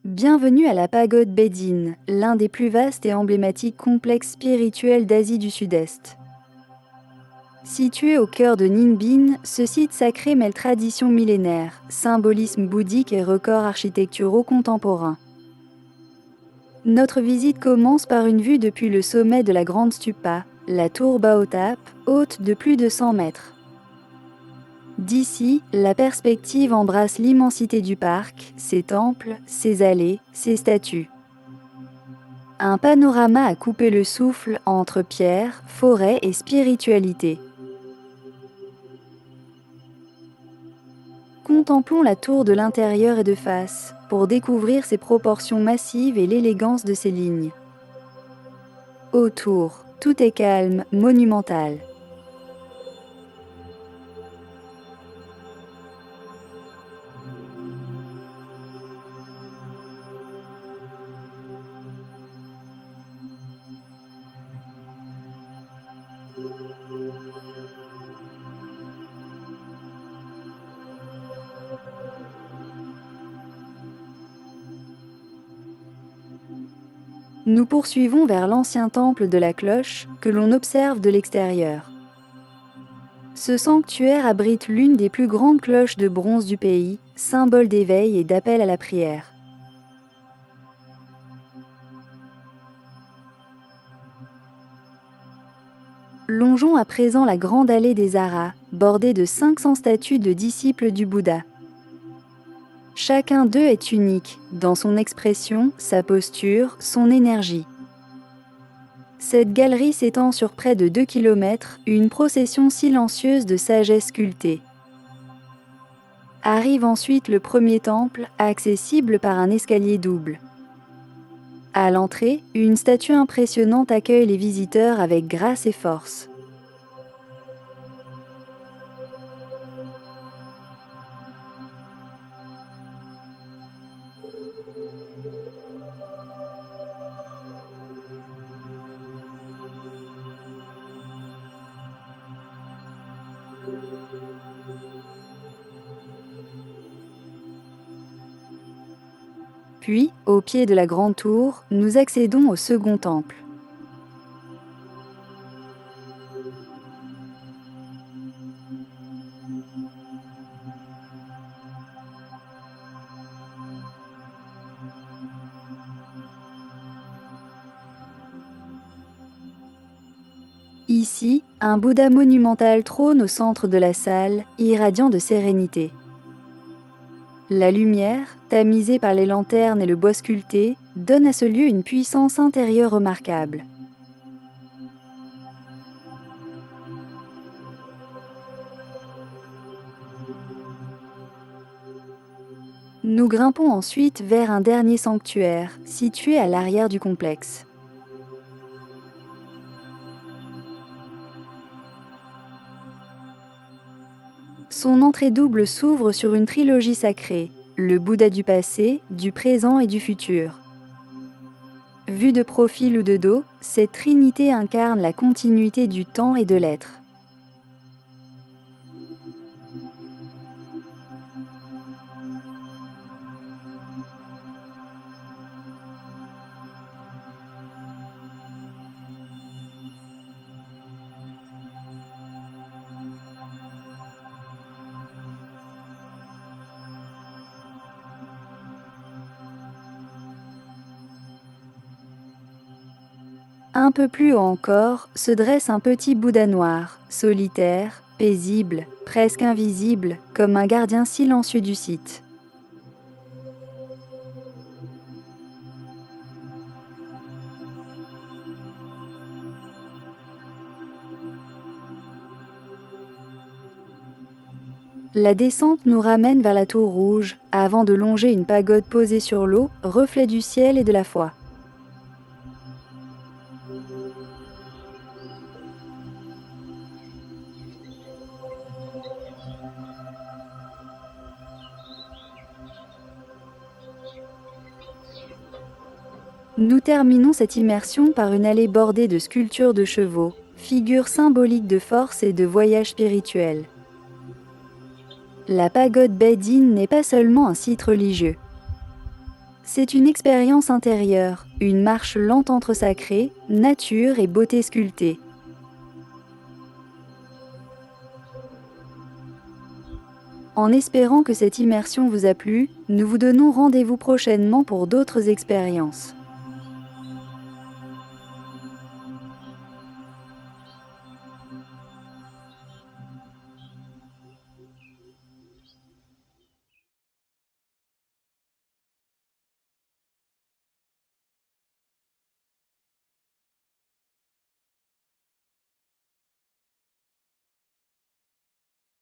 Bienvenue à la pagode Bedin, l'un des plus vastes et emblématiques complexes spirituels d'Asie du Sud-Est. Situé au cœur de Ninh Binh, ce site sacré mêle tradition millénaire, symbolisme bouddhique et records architecturaux contemporains. Notre visite commence par une vue depuis le sommet de la Grande Stupa, la tour Baotap, haute de plus de 100 mètres. D'ici, la perspective embrasse l'immensité du parc, ses temples, ses allées, ses statues. Un panorama à couper le souffle entre pierre, forêt et spiritualité. Contemplons la tour de l'intérieur et de face, pour découvrir ses proportions massives et l'élégance de ses lignes. Autour, tout est calme, monumental. Nous poursuivons vers l'ancien temple de la cloche que l'on observe de l'extérieur. Ce sanctuaire abrite l'une des plus grandes cloches de bronze du pays, symbole d'éveil et d'appel à la prière. Longeons à présent la grande allée des Aras, bordée de 500 statues de disciples du Bouddha. Chacun d'eux est unique, dans son expression, sa posture, son énergie. Cette galerie s'étend sur près de 2 km, une procession silencieuse de sagesse sculptée. Arrive ensuite le premier temple, accessible par un escalier double. À l'entrée, une statue impressionnante accueille les visiteurs avec grâce et force. Puis, au pied de la grande tour, nous accédons au second temple. Ici, un Bouddha monumental trône au centre de la salle, irradiant de sérénité. La lumière, tamisée par les lanternes et le bois sculpté, donne à ce lieu une puissance intérieure remarquable. Nous grimpons ensuite vers un dernier sanctuaire, situé à l'arrière du complexe. Son entrée double s'ouvre sur une trilogie sacrée, le Bouddha du passé, du présent et du futur. Vue de profil ou de dos, cette trinité incarne la continuité du temps et de l'être. Un peu plus haut encore se dresse un petit Bouddha noir, solitaire, paisible, presque invisible, comme un gardien silencieux du site. La descente nous ramène vers la tour rouge, avant de longer une pagode posée sur l'eau, reflet du ciel et de la foi. Nous terminons cette immersion par une allée bordée de sculptures de chevaux, figures symboliques de force et de voyage spirituel. La pagode Bedin n'est pas seulement un site religieux. C'est une expérience intérieure, une marche lente entre sacré, nature et beauté sculptée. En espérant que cette immersion vous a plu, nous vous donnons rendez-vous prochainement pour d'autres expériences.